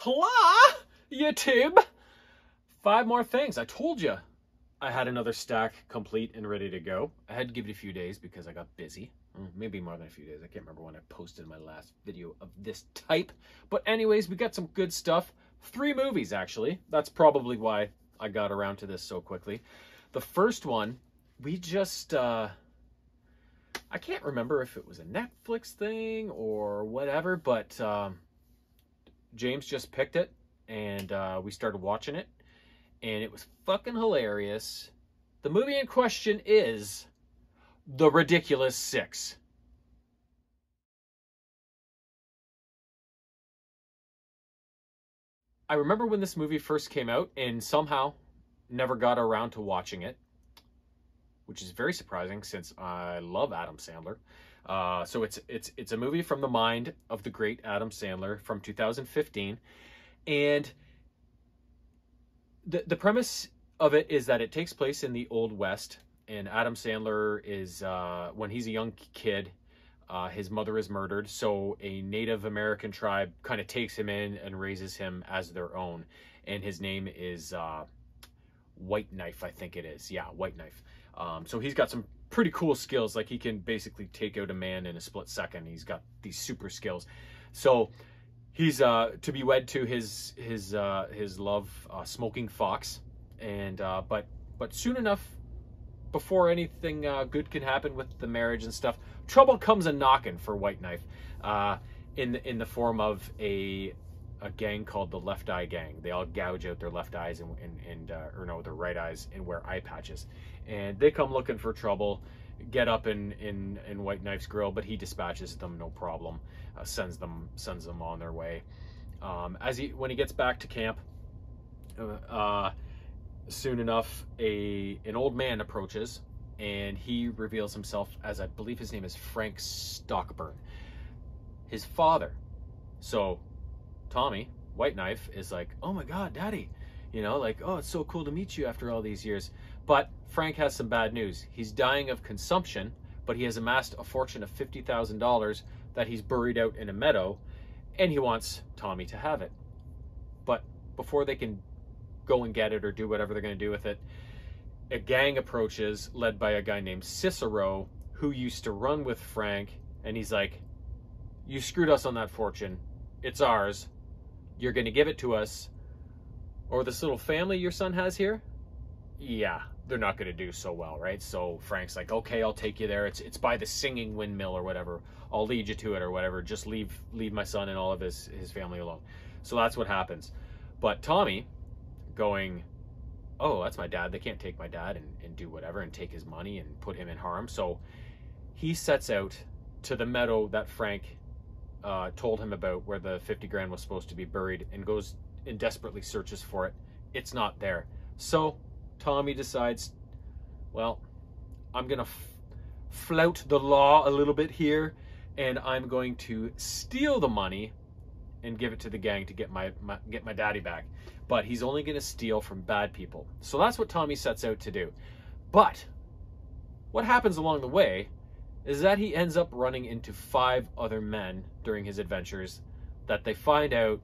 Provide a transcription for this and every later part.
Hola, YouTube! 5 more things. I told you I had another stack complete and ready to go. I had to give it a few days because I got busy. Maybe more than a few days. I can't remember when I posted my last video of this type. But anyways, we got some good stuff. 3 movies, actually. That's probably why I got around to this so quickly. The first one, we just... I can't remember if it was a Netflix thing or whatever, but James just picked it, and we started watching it, and it was fucking hilarious. The movie in question is The Ridiculous Six. I remember when this movie first came out and somehow never got around to watching it, which is very surprising since I love Adam Sandler. So it's a movie from the mind of the great Adam Sandler from 2015, and the premise of it is that it takes place in the Old West, and Adam Sandler is when he's a young kid, his mother is murdered, so a Native American tribe kind of takes him in and raises him as their own, and his name is White Knife, I think it is. Yeah, White Knife. So he's got some pretty cool skills. Like, he can basically take out a man in a split second. He's got these super skills. So he's to be wed to his love, Smoking Fox, and but soon enough, before anything good can happen with the marriage and stuff, trouble comes a knocking for White Knife, in the form of a gang called the Left Eye Gang. They all gouge out their left eyes or no, their right eyes, and wear eye patches. And they come looking for trouble, get up in White Knife's grill, but he dispatches them, no problem. Sends them on their way. When he gets back to camp, soon enough, an old man approaches, and he reveals himself as, I believe his name is Frank Stockburn, his father. So Tommy, White Knife, is like, oh my God, Daddy, like, oh, it's so cool to meet you after all these years. But Frank has some bad news. He's dying of consumption, but he has amassed a fortune of $50,000 that he's buried out in a meadow, and he wants Tommy to have it. But before they can go and get it or do whatever they're going to do with it, a gang approaches, led by a guy named Cicero, who used to run with Frank, and he's like, you screwed us on that fortune. It's ours. You're going to give it to us, or this little family your son has here, yeah, they're not going to do so well, right? So Frank's like, okay, I'll take you there. It's by the singing windmill or whatever. I'll lead you to it or whatever. Just leave my son and all of his family alone. So that's what happens. But Tommy, going, oh, that's my dad. They can't take my dad and do whatever and take his money and put him in harm. So he sets out to the meadow that Frank told him about, where the 50 grand was supposed to be buried, and goes and desperately searches for it. It's not there. So Tommy decides, well, I'm going to flout the law a little bit here, and I'm going to steal the money and give it to the gang to get my daddy back. But he's only going to steal from bad people. So that's what Tommy sets out to do. But what happens along the way is that he ends up running into 5 other men during his adventures that they find out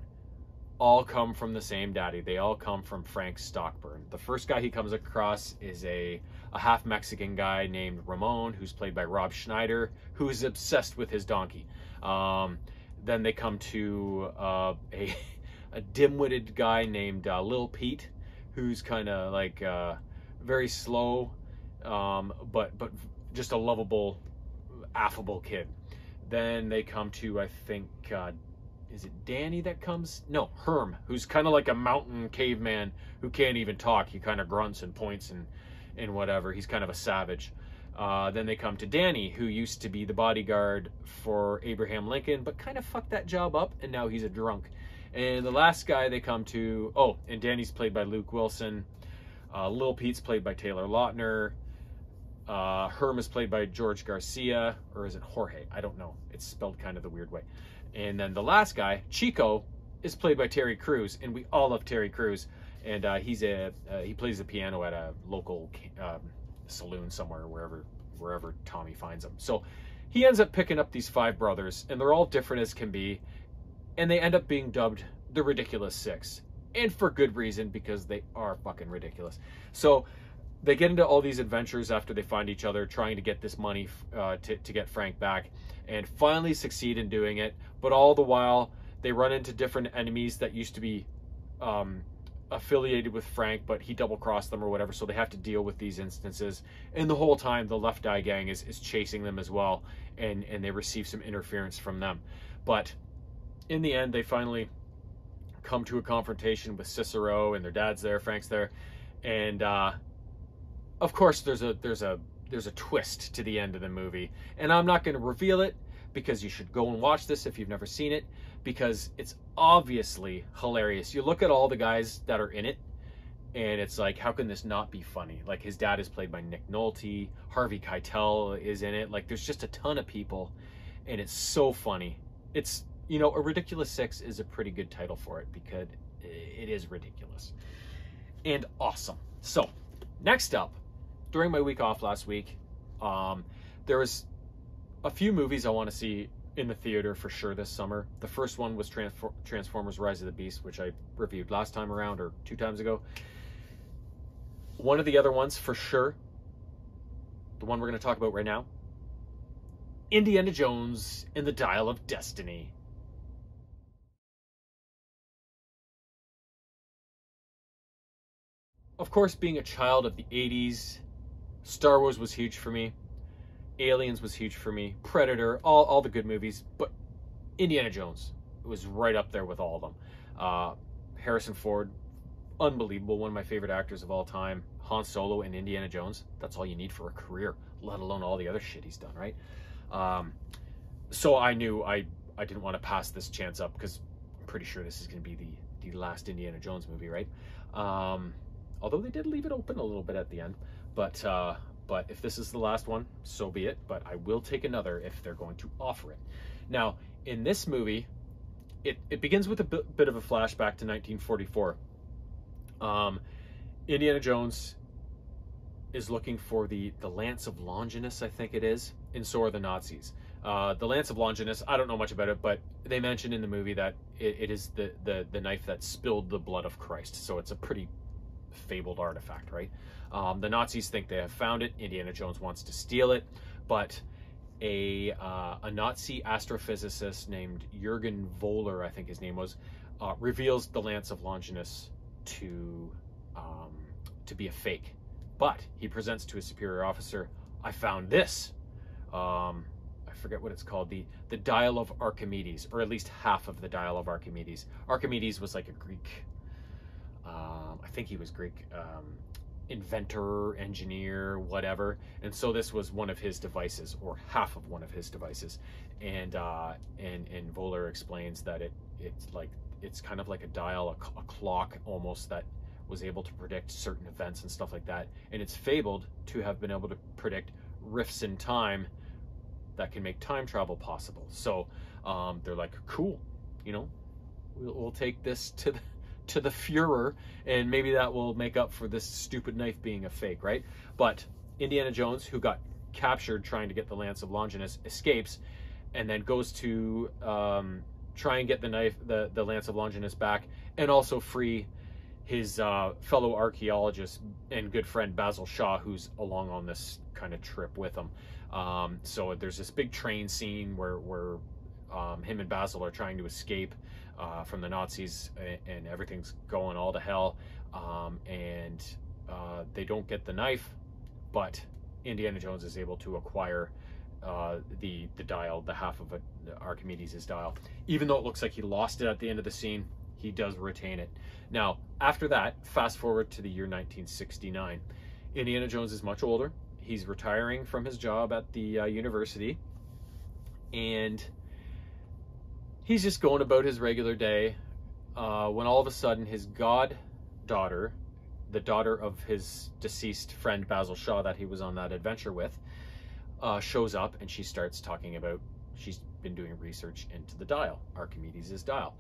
all come from the same daddy. They all come from Frank Stockburn. The first guy he comes across is a half Mexican guy named Ramon, who's played by Rob Schneider, who is obsessed with his donkey. Then they come to a dim-witted guy named Lil Pete, who's kind of like very slow, but just a lovable, affable kid. Then they come to, I think, is it Danny that comes? No, Herm, who's kind of like a mountain caveman who can't even talk. He kind of grunts and points and whatever. He's kind of a savage. Then they come to Danny, who used to be the bodyguard for Abraham Lincoln, but kind of fucked that job up, and now he's a drunk. And the last guy they come to, oh, and Danny's played by Luke Wilson. Lil Pete's played by Taylor Lautner. Herm is played by George Garcia, or is it Jorge? I don't know. It's spelled kind of the weird way. And then the last guy, Chico, is played by Terry Crews, and we all love Terry Crews. And he plays the piano at a local saloon somewhere, wherever Tommy finds him. So he ends up picking up these 5 brothers, and they're all different as can be, and they end up being dubbed the Ridiculous Six. And for good reason, because they are fucking ridiculous. So they get into all these adventures after they find each other, trying to get this money to get Frank back, and finally succeed in doing it. But all the while, they run into different enemies that used to be affiliated with Frank, but he double-crossed them or whatever, so they have to deal with these instances. And the whole time, the Left Eye gang is chasing them as well, and they receive some interference from them. But in the end, they finally come to a confrontation with Cicero, and their dad's there, Frank's there, and of course there's a twist to the end of the movie, and I'm not going to reveal it because you should go and watch this if you've never seen it, because it's obviously hilarious. You look at all the guys that are in it, and it's like, how can this not be funny? Like, his dad is played by Nick Nolte, Harvey Keitel is in it, like, there's just a ton of people, and it's so funny. It's, you know, A Ridiculous Six is a pretty good title for it, because it is ridiculous and awesome. So next up, during my week off last week, there was a few movies I want to see in the theater for sure this summer. The first one was Transformers Rise of the Beast, which I reviewed last time around, or 2 times ago. One of the other ones for sure, the one we're going to talk about right now, Indiana Jones and the Dial of Destiny. Of course, being a child of the 80s, Star Wars was huge for me. Aliens was huge for me. Predator, all the good movies. But Indiana Jones was right up there with all of them. Harrison Ford, unbelievable. One of my favorite actors of all time. Han Solo and Indiana Jones. That's all you need for a career, let alone all the other shit he's done, right? So I knew I didn't want to pass this chance up, because I'm pretty sure this is going to be the last Indiana Jones movie, right? Although they did leave it open a little bit at the end. But if this is the last one, so be it. But I will take another if they're going to offer it. Now, in this movie, it begins with a bit of a flashback to 1944. Indiana Jones is looking for the Lance of Longinus, I think it is, and so are the Nazis. The Lance of Longinus, I don't know much about it, but they mention in the movie that it is the knife that spilled the blood of Christ. So it's a pretty fabled artifact, right? The Nazis think they have found it. Indiana Jones wants to steal it, but a Nazi astrophysicist named Jürgen Voller, I think his name was, reveals the Lance of Longinus to be a fake. But he presents to his superior officer, I found this. I forget what it's called, the Dial of Archimedes, or at least half of the Dial of Archimedes. Archimedes was like a Greek, I think he was Greek, inventor, engineer, whatever. And so this was one of his devices, or half of one of his devices. And Voller explains that it's kind of like a dial, a clock almost, that was able to predict certain events and stuff like that. And it's fabled to have been able to predict rifts in time that can make time travel possible. So they're like, cool, you know, we'll take this to the Fuhrer, and maybe that will make up for this stupid knife being a fake, right? But Indiana Jones, who got captured trying to get the Lance of Longinus, escapes, and then goes to try and get the Lance of Longinus back, and also free his fellow archaeologist and good friend Basil Shaw, who's along on this kind of trip with him. So there's this big train scene where him and Basil are trying to escape from the Nazis, and everything's going all to hell, and they don't get the knife, but Indiana Jones is able to acquire the dial, the half of Archimedes' dial. Even though it looks like he lost it at the end of the scene, he does retain it. Now, after that, fast forward to the year 1969. Indiana Jones is much older. He's retiring from his job at the university, and he's just going about his regular day when all of a sudden his goddaughter, the daughter of his deceased friend Basil Shaw that he was on that adventure with, shows up, and she starts talking about, she's been doing research into the dial, Archimedes' dial.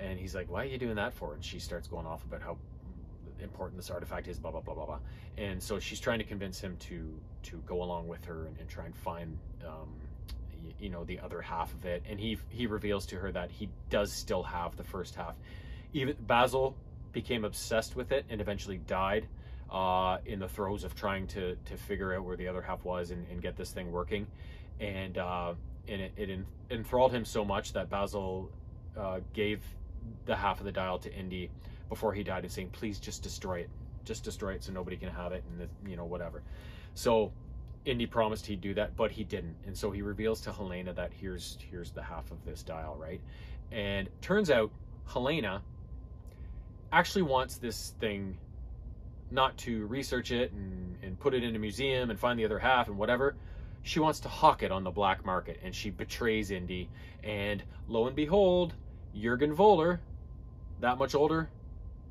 And he's like, why are you doing that for? And she starts going off about how important this artifact is, blah, blah, blah, blah, blah. And so she's trying to convince him to go along with her and try and find, you know, the other half of it. And he reveals to her that he does still have the first half Even Basil became obsessed with it and eventually died in the throes of trying to figure out where the other half was and get this thing working. And it enthralled him so much that Basil gave the half of the dial to Indy before he died, and saying, please just destroy it so nobody can have it, and you know, whatever. So Indy promised he'd do that, but he didn't. And so he reveals to Helena that here's the half of this dial, right? And turns out Helena actually wants this thing not to research it and put it in a museum and find the other half and whatever. She wants to hawk it on the black market, and she betrays Indy. And lo and behold, Jürgen Voller, that much older,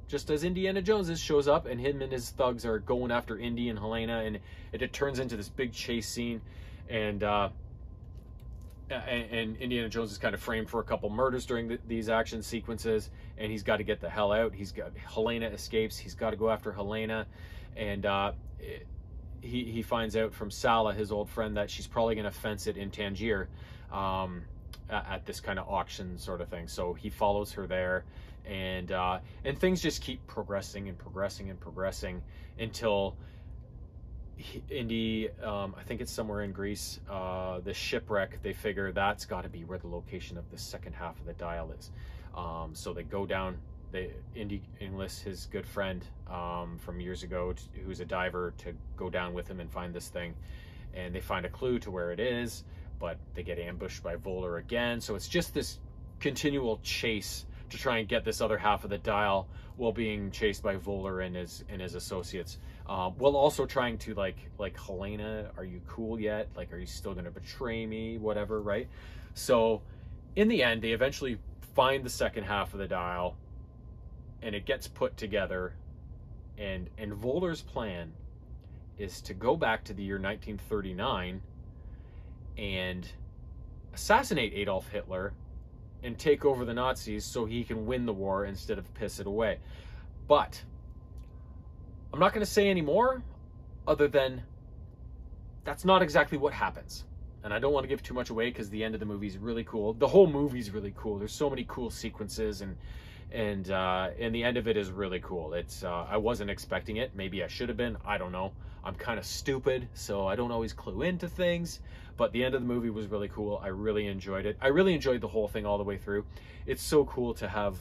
just as Indiana Jones is, shows up, and him and his thugs are going after Indy and Helena, and it turns into this big chase scene. And Indiana Jones is kind of framed for a couple murders during these action sequences, and he's got to get the hell out. Helena escapes. He's got to go after Helena, and he finds out from Sala, his old friend, that she's probably going to fence it in Tangier at this kind of auction sort of thing. So he follows her there, and things just keep progressing and progressing and progressing until Indy, I think it's somewhere in Greece, the shipwreck, they figure that's got to be where the location of the second half of the dial is. So they go down, Indy enlists his good friend from years ago, who's a diver, to go down with him and find this thing. And they find a clue to where it is, but they get ambushed by Voller again. So it's just this continual chase to try and get this other half of the dial, while being chased by Voller and his associates. While also trying to like Helena, are you cool yet? Like, are you still going to betray me? Whatever, right? So in the end, they eventually find the second half of the dial, and it gets put together. And Voller's plan is to go back to the year 1939 and assassinate Adolf Hitler and take over the Nazis so he can win the war instead of piss it away. But I'm not going to say any more other than that's not exactly what happens. And I don't want to give too much away because the end of the movie is really cool. The whole movie's really cool. There's so many cool sequences, and the end of it is really cool. It's I wasn't expecting it. Maybe I should have been. I don't know. I'm kind of stupid, so I don't always clue into things. But the end of the movie was really cool. I really enjoyed it. I really enjoyed the whole thing all the way through. It's so cool to have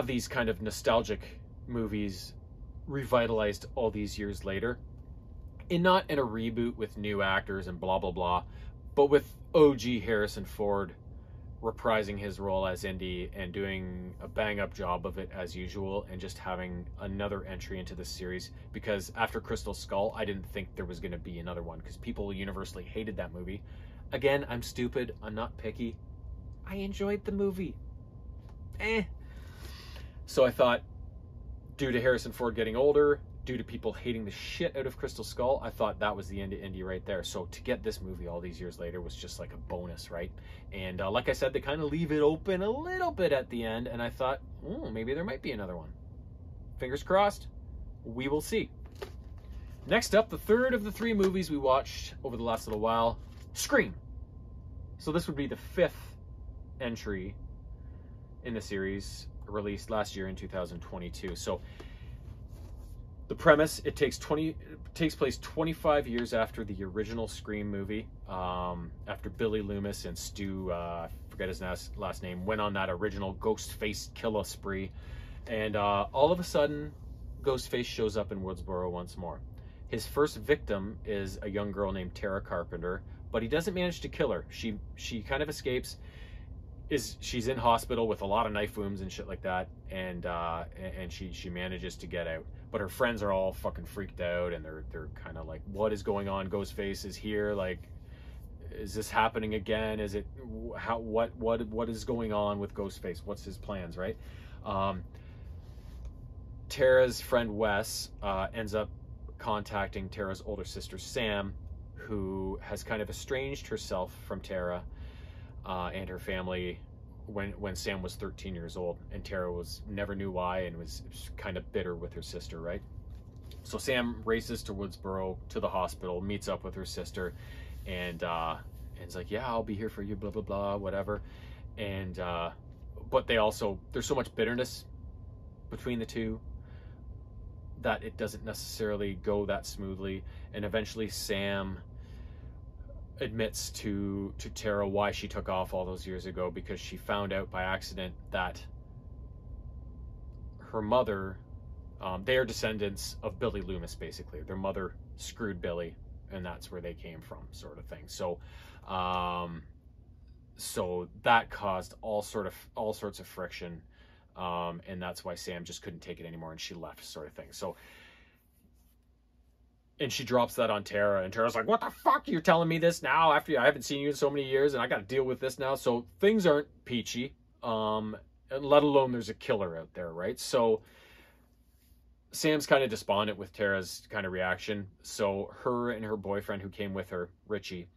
these kind of nostalgic movies revitalized all these years later, and not in a reboot with new actors and blah blah blah, but with OG Harrison Ford reprising his role as Indy and doing a bang-up job of it as usual, and just having another entry into this series. Because after Crystal Skull, I didn't think there was going to be another one, because people universally hated that movie. Again, I'm stupid. I'm not picky. I enjoyed the movie. So I thought, due to Harrison Ford getting older, due to people hating the shit out of Crystal Skull, I thought that was the end of Indy right there. So to get this movie all these years later was just like a bonus, right? And like I said, they kind of leave it open a little bit at the end, and I thought, maybe there might be another one. Fingers crossed. We will see. Next up, the third of the three movies we watched over the last little while, Scream. So this would be the fifth entry in the series, released last year in 2022. So the premise, it takes place 25 years after the original Scream movie, after Billy Loomis and Stu, I forget his last name, went on that original Ghostface kill spree. And all of a sudden, Ghostface shows up in Woodsboro once more. His first victim is a young girl named Tara Carpenter, but he doesn't manage to kill her. She kind of escapes. She's in hospital with a lot of knife wounds and shit like that, and she manages to get out. But her friends are all fucking freaked out, and they're kind of like, what is going on? Ghostface is here. Like, is this happening again? Is it what is going on with Ghostface? What's his plans, right? Tara's friend Wes ends up contacting Tara's older sister Sam, who has kind of estranged herself from Tara and her family when Sam was 13 years old, and Tara never knew why, and was kind of bitter with her sister, right? So Sam races to Woodsboro, to the hospital, meets up with her sister, and is like, yeah, I'll be here for you, blah blah blah, whatever. And but there's so much bitterness between the two that it doesn't necessarily go that smoothly. And eventually Sam admits to Tara why she took off all those years ago, because she found out by accident that her mother, they are descendants of Billy Loomis, basically. Their mother screwed Billy, and that's where they came from, sort of thing. So so that caused all sorts of friction, and that's why Sam just couldn't take it anymore and she left, sort of thing. So, and she drops that on Tara, and Tara's like, what the fuck, you're telling me this now after I haven't seen you in so many years and I got to deal with this now? So things aren't peachy, let alone there's a killer out there, right? So Sam's kind of despondent with Tara's kind of reaction. So her and her boyfriend who came with her, Richie,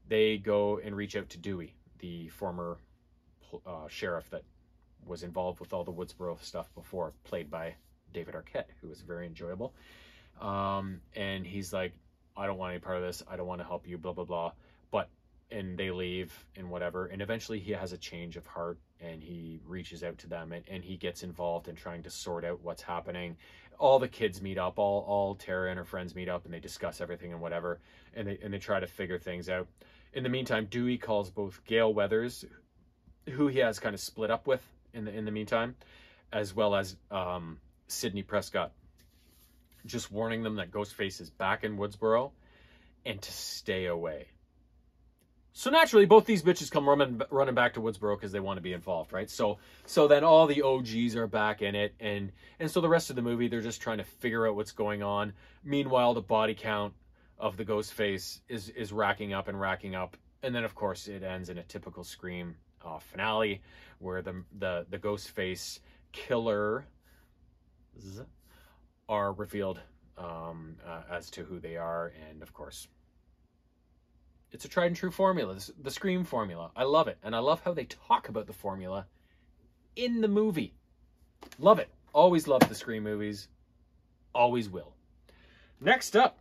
they go and reach out to Dewey, the former sheriff that was involved with all the Woodsboro stuff before, played by David Arquette, who was very enjoyable. And he's like, I don't want any part of this. I don't want to help you, blah, blah, blah. And they leave and whatever. And eventually he has a change of heart and he reaches out to them and he gets involved in trying to sort out what's happening. All the kids meet up, all Tara and her friends meet up and they discuss everything and whatever. And they try to figure things out. In the meantime, Dewey calls both Gale Weathers, who he has kind of split up with in the meantime, as well as Sidney Prescott, just warning them that Ghostface is back in Woodsboro and to stay away. So naturally, both these bitches come running back to Woodsboro because they want to be involved, right? So then all the OGs are back in it, and so the rest of the movie, they're just trying to figure out what's going on. Meanwhile, the body count of the Ghostface is racking up, and then of course it ends in a typical Scream finale where the Ghostface killers are revealed as to who they are, and of course it's a tried and true formula, the Scream formula. I love it, and I love how they talk about the formula in the movie. Love it. Always loved the Scream movies. Always will. Next up,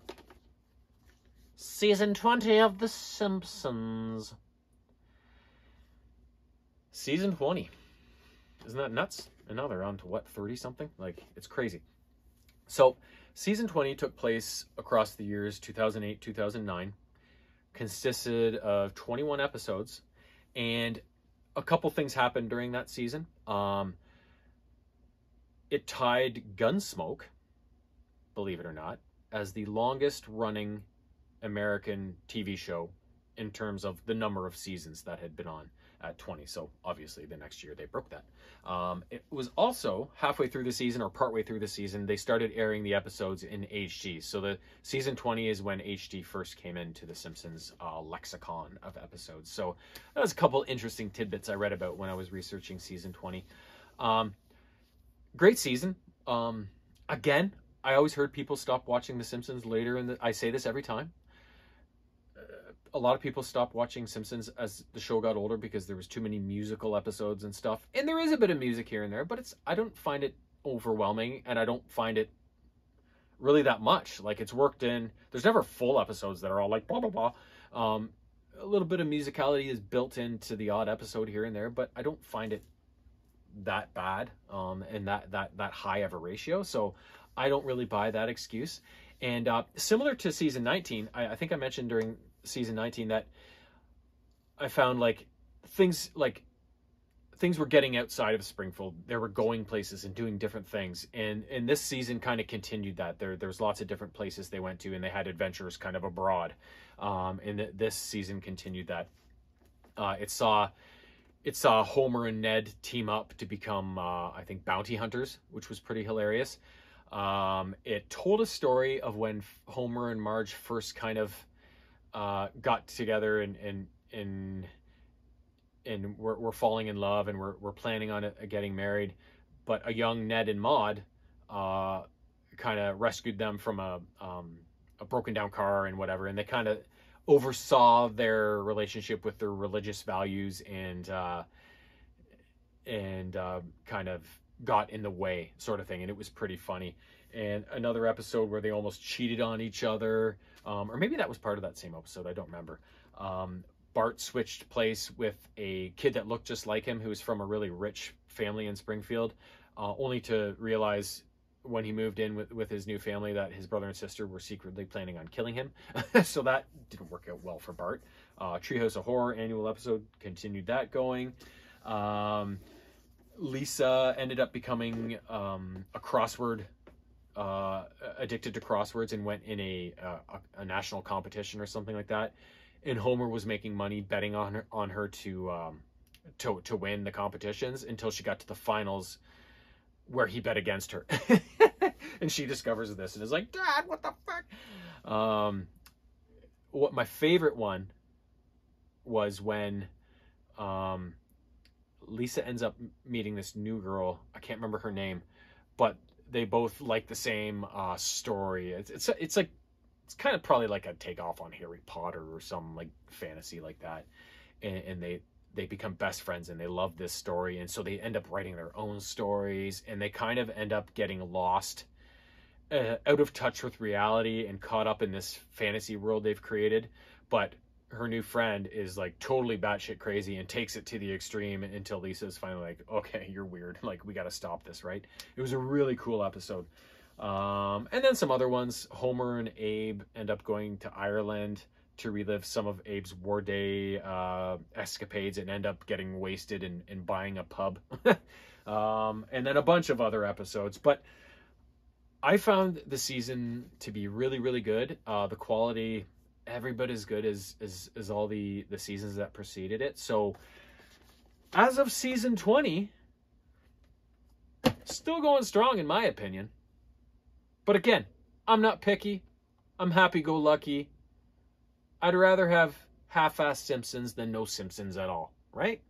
Season 20 of The Simpsons. Season 20. Isn't that nuts? And now they're on to what, 30-something? Like, it's crazy. So, Season 20 took place across the years 2008, 2009. Consisted of 21 episodes. And a couple things happened during that season. It tied Gunsmoke, believe it or not, as the longest running American TV show in terms of the number of seasons that had been on at 20. So obviously the next year they broke that. It was also halfway through the season or partway through the season, they started airing the episodes in HD. So the season 20 is when HD first came into the Simpsons lexicon of episodes. So that was a couple interesting tidbits I read about when I was researching season 20. Great season. Again, I always heard people stop watching The Simpsons later I say this every time. A lot of people stopped watching Simpsons as the show got older because there was too many musical episodes and stuff. And there is a bit of music here and there, but I don't find it overwhelming, and I don't find it really that much. Like, it's worked in. There's never full episodes that are all like blah, blah, blah. A little bit of musicality is built into the odd episode here and there, but I don't find it that bad and that high of a ratio. So I don't really buy that excuse. And similar to season 19, I think I mentioned during season 19 that I found like things were getting outside of Springfield. They were going places and doing different things, and this season kind of continued that. There's lots of different places they went to, and they had adventures kind of abroad, and this season continued that. It saw Homer and Ned team up to become I think bounty hunters, which was pretty hilarious. It told a story of when Homer and Marge first kind of got together and we're falling in love, and we're planning on getting married, but a young Ned and Maude kind of rescued them from a broken down car and whatever, and they kind of oversaw their relationship with their religious values and kind of got in the way, sort of thing, and it was pretty funny. And another episode where they almost cheated on each other, or maybe that was part of that same episode, I don't remember. Bart switched place with a kid that looked just like him, who was from a really rich family in Springfield, only to realize when he moved in with his new family that his brother and sister were secretly planning on killing him. So that didn't work out well for Bart. Treehouse of Horror annual episode continued that going. Lisa ended up becoming a crossword, addicted to crosswords, and went in a national competition or something like that. And Homer was making money betting on her to win the competitions until she got to the finals where he bet against her. And she discovers this and is like, Dad, what the fuck? What my favorite one was when Lisa ends up meeting this new girl. I can't remember her name, but they both like the same story. It's like, it's kind of probably like a takeoff on Harry Potter or some like fantasy like that. And they become best friends and they love this story. And so they end up writing their own stories, and they kind of end up getting lost, out of touch with reality and caught up in this fantasy world they've created. But her new friend is like totally batshit crazy and takes it to the extreme until Lisa's finally like, okay, you're weird. Like, we got to stop this, right? It was a really cool episode. And then some other ones. Homer and Abe end up going to Ireland to relive some of Abe's war day escapades and end up getting wasted and buying a pub. And then a bunch of other episodes. But I found the season to be really, really good. The quality, every bit as good as all the seasons that preceded it. So as of season 20, still going strong in my opinion. But again, I'm not picky. I'm happy-go-lucky. I'd rather have half-assed Simpsons than no Simpsons at all, right?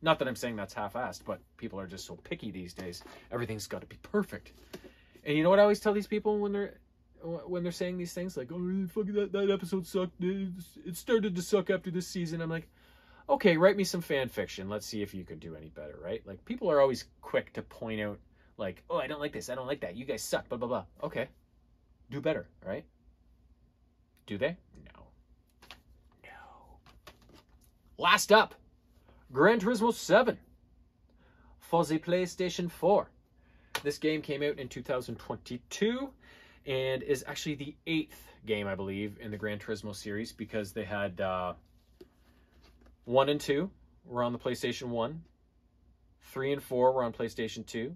Not that I'm saying that's half-assed, but people are just so picky these days. Everything's got to be perfect. And you know what I always tell these people when they're saying these things? Like, oh, fucking that episode sucked. It started to suck after this season. I'm like, okay, write me some fan fiction. Let's see if you could do any better, right? Like, people are always quick to point out, like, oh, I don't like this. I don't like that. You guys suck, blah, blah, blah. Okay. Do better, right? Do they? No. Last up, Gran Turismo 7 for the PlayStation 4. This game came out in 2022 and is actually the 8th game, I believe, in the Gran Turismo series, because they had 1 and 2 were on the PlayStation 1, 3 and 4 were on PlayStation 2,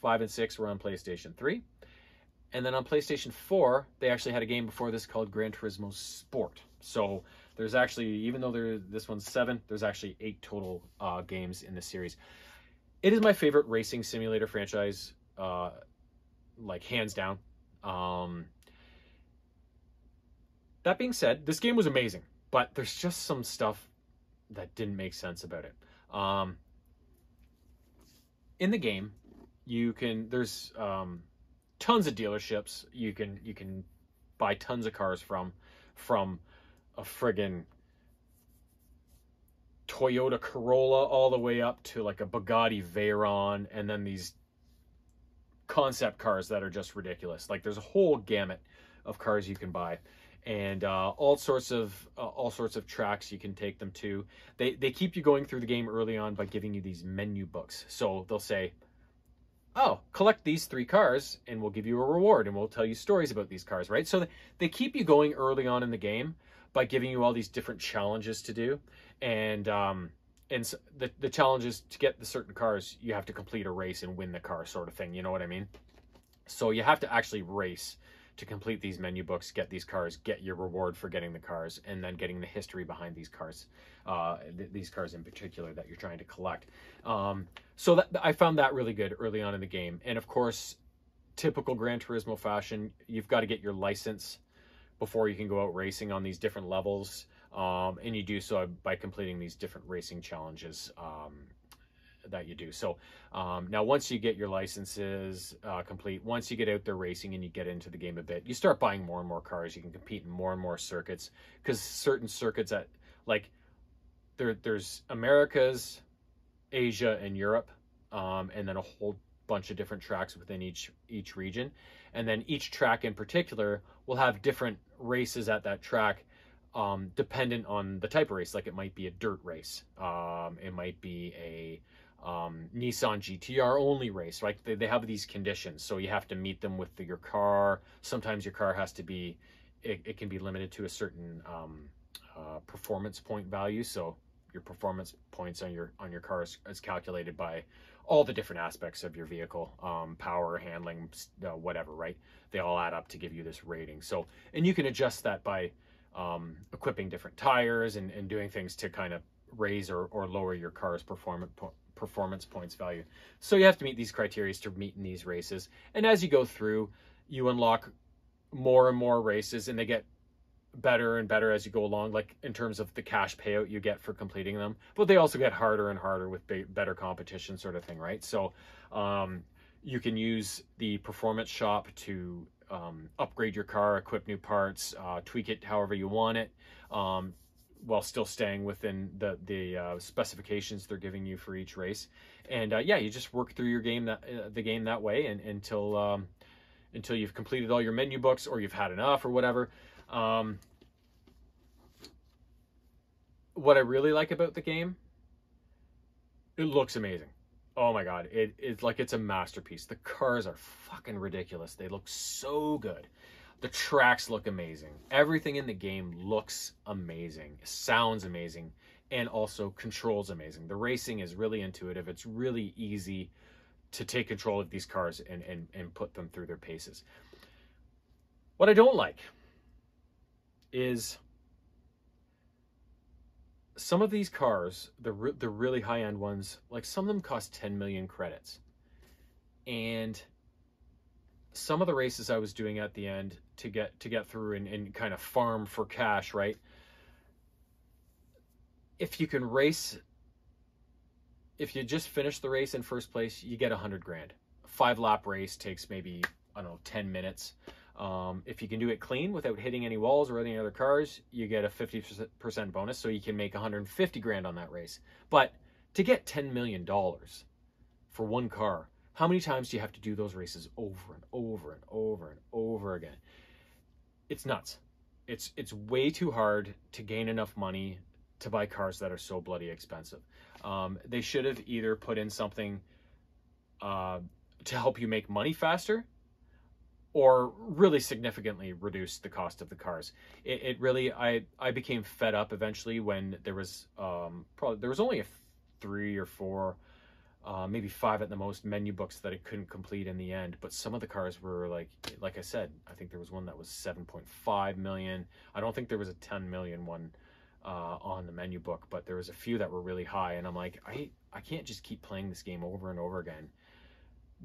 5 and 6 were on PlayStation 3, and then on PlayStation 4, they actually had a game before this called Gran Turismo Sport. So there's actually, even though this one's 7, there's actually 8 total games in the series. It is my favorite racing simulator franchise, like hands down. That being said, this game was amazing, but there's just some stuff that didn't make sense about it. In the game, there's tons of dealerships you can buy tons of cars from a friggin' Toyota Corolla all the way up to like a Bugatti Veyron, and then these concept cars that are just ridiculous. Like, there's a whole gamut of cars you can buy, and all sorts of tracks you can take them to. They keep you going through the game early on by giving you these menu books. So they'll say, oh, collect these 3 cars and we'll give you a reward and we'll tell you stories about these cars, right? So they keep you going early on in the game by giving you all these different challenges to do. And so the challenge is to get the certain cars, you have to complete a race and win the car, sort of thing. You know what I mean? So you have to actually race to complete these menu books, get these cars, get your reward for getting the cars, and then getting the history behind these cars in particular that you're trying to collect. So I found that really good early on in the game. And of course, typical Gran Turismo fashion, you've got to get your license before you can go out racing on these different levels. And you do so by completing these different racing challenges that you do. So now once you get your licenses complete, once you get out there racing and you get into the game a bit, you start buying more and more cars. You can compete in more and more circuits, because certain circuits at, like, there's Americas, Asia, and Europe, and then a whole bunch of different tracks within each region. And then each track in particular will have different races at that track, dependent on the type of race. Like, it might be a dirt race, it might be a Nissan GTR only race, right? They have these conditions, so you have to meet them with your car. Sometimes your car has to be, it can be limited to a certain performance point value. So your performance points on your car is calculated by all the different aspects of your vehicle, power, handling, whatever, right? They all add up to give you this rating. So, and you can adjust that by equipping different tires and doing things to kind of raise or lower your car's performance points value. So you have to meet these criteria to meet in these races. And as you go through, you unlock more and more races, and they get better and better as you go along, like in terms of the cash payout you get for completing them, but they also get harder and harder with better competition, sort of thing, right? So you can use the performance shop to upgrade your car, equip new parts, tweak it however you want it, while still staying within the specifications they're giving you for each race. And yeah, you just work through your game, the game that way, and until you've completed all your menu books, or you've had enough, or whatever. What I really like about the game, it looks amazing. Oh my God, it's like it's a masterpiece. The cars are fucking ridiculous. They look so good. The tracks look amazing. Everything in the game looks amazing, sounds amazing, and also controls amazing. The racing is really intuitive. It's really easy to take control of these cars and put them through their paces. What I don't like is some of these cars, the really high-end ones, like some of them cost 10 million credits. And some of the races I was doing at the end to get through and kind of farm for cash, right? If you can race, if you just finish the race in first place, you get 100 grand. A 5-lap race takes maybe, I don't know, 10 minutes. If you can do it clean without hitting any walls or any other cars, you get a 50% bonus, so you can make 150 grand on that race. But to get $10 million for one car, how many times do you have to do those races over and over and over and over again? It's nuts. It's way too hard to gain enough money to buy cars that are so bloody expensive. They should have either put in something to help you make money faster, or really significantly reduce the cost of the cars. It really, I became fed up eventually when there was there was only 3 or 4, maybe 5 at the most menu books that I couldn't complete in the end. But some of the cars were like I said, I think there was one that was 7.5 million. I don't think there was a 10 million one on the menu book, but there was a few that were really high. And I'm like, I can't just keep playing this game over and over again,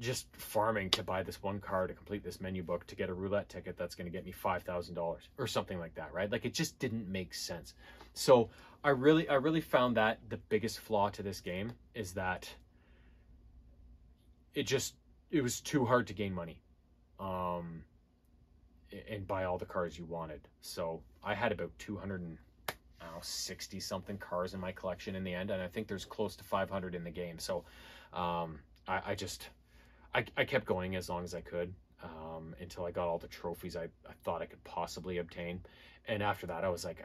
just farming to buy this one car to complete this menu book to get a roulette ticket that's going to get me $5,000 or something like that, right? Like, it just didn't make sense. So I really found that the biggest flaw to this game is that it was too hard to gain money and buy all the cars you wanted. So I had about 260 something cars in my collection in the end, and I think there's close to 500 in the game. So I kept going as long as I could until I got all the trophies I thought I could possibly obtain. And after that, I was like,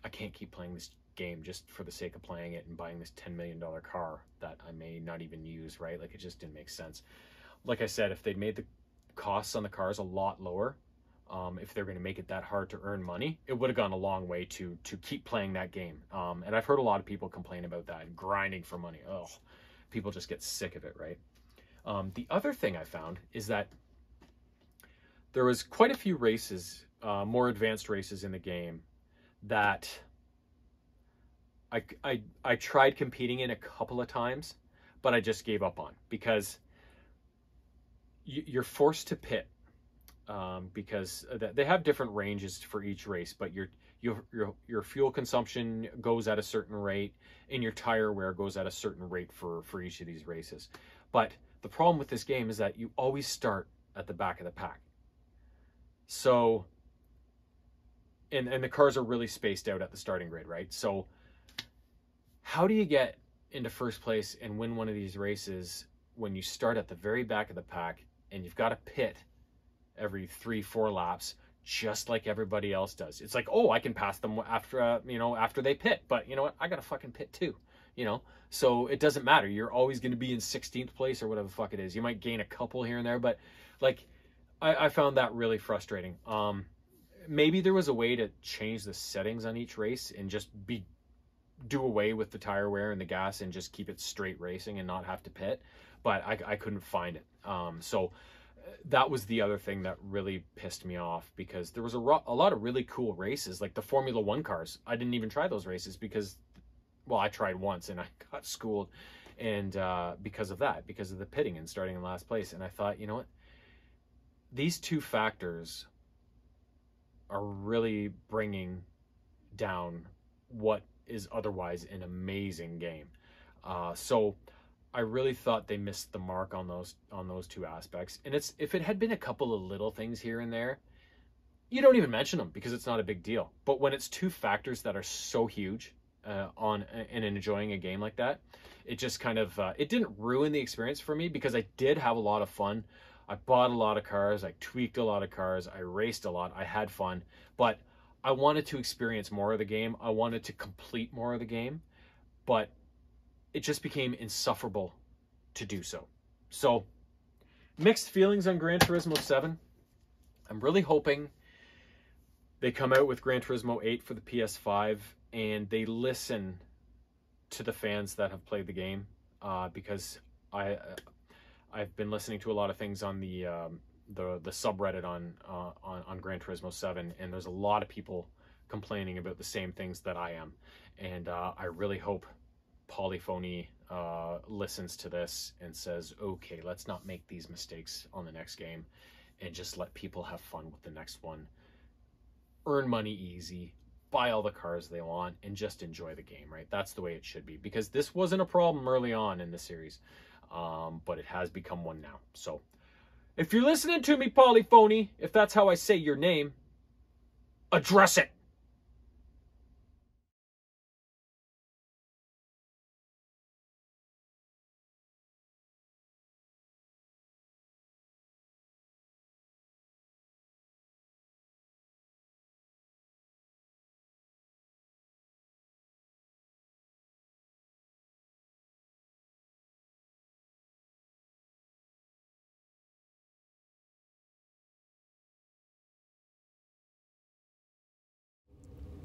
I can't keep playing this game just for the sake of playing it and buying this $10 million car that I may not even use, right? Like, it just didn't make sense. Like I said, if they'd made the costs on the cars a lot lower, if they're going to make it that hard to earn money, it would have gone a long way to keep playing that game. And I've heard a lot of people complain about that, grinding for money. Oh, people just get sick of it, right? The other thing I found is that there was quite a few races, more advanced races in the game that I tried competing in a couple of times, but I just gave up on, because you're forced to pit, because they have different ranges for each race, but your fuel consumption goes at a certain rate and your tire wear goes at a certain rate for each of these races. But the problem with this game is that you always start at the back of the pack. So, and the cars are really spaced out at the starting grid, right? So how do you get into first place and win one of these races when you start at the very back of the pack and you've got to pit every 3-4 laps, just like everybody else does? It's like, oh, I can pass them after, after they pit, but you know what? I got to fucking pit too. you know. So it doesn't matter. You're always going to be in 16th place or whatever the fuck it is. You might gain a couple here and there, but like I found that really frustrating. Maybe there was a way to change the settings on each race and just do away with the tire wear and the gas and just keep it straight racing and not have to pit, but I couldn't find it. So that was the other thing that really pissed me off, because there was a lot of really cool races, like the Formula One cars. I didn't even try those races because, well, I tried once and I got schooled, and because of that, because of the pitting and starting in last place. And I thought, you know what, these two factors are really bringing down what is otherwise an amazing game. So I really thought they missed the mark on those two aspects. And if it had been a couple of little things here and there, you don't even mention them because it's not a big deal. But when it's two factors that are so huge in enjoying a game like that, it just kind of it didn't ruin the experience for me, because I did have a lot of fun. I bought a lot of cars, I tweaked a lot of cars, I raced a lot, I had fun, but I wanted to experience more of the game. I wanted to complete more of the game, but it just became insufferable to do so. So, mixed feelings on Gran Turismo 7. I'm really hoping they come out with Gran Turismo 8 for the PS5 and they listen to the fans that have played the game, because I've been listening to a lot of things on the subreddit on Gran Turismo 7, and there's a lot of people complaining about the same things that I am, and I really hope Polyphony listens to this and says, okay, let's not make these mistakes on the next game, and just let people have fun with the next one, earn money easy, buy all the cars they want, and just enjoy the game, right? That's the way it should be, because this wasn't a problem early on in the series, but it has become one now. So if you're listening to me, Polyphony, if that's how I say your name, address it.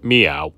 Meow.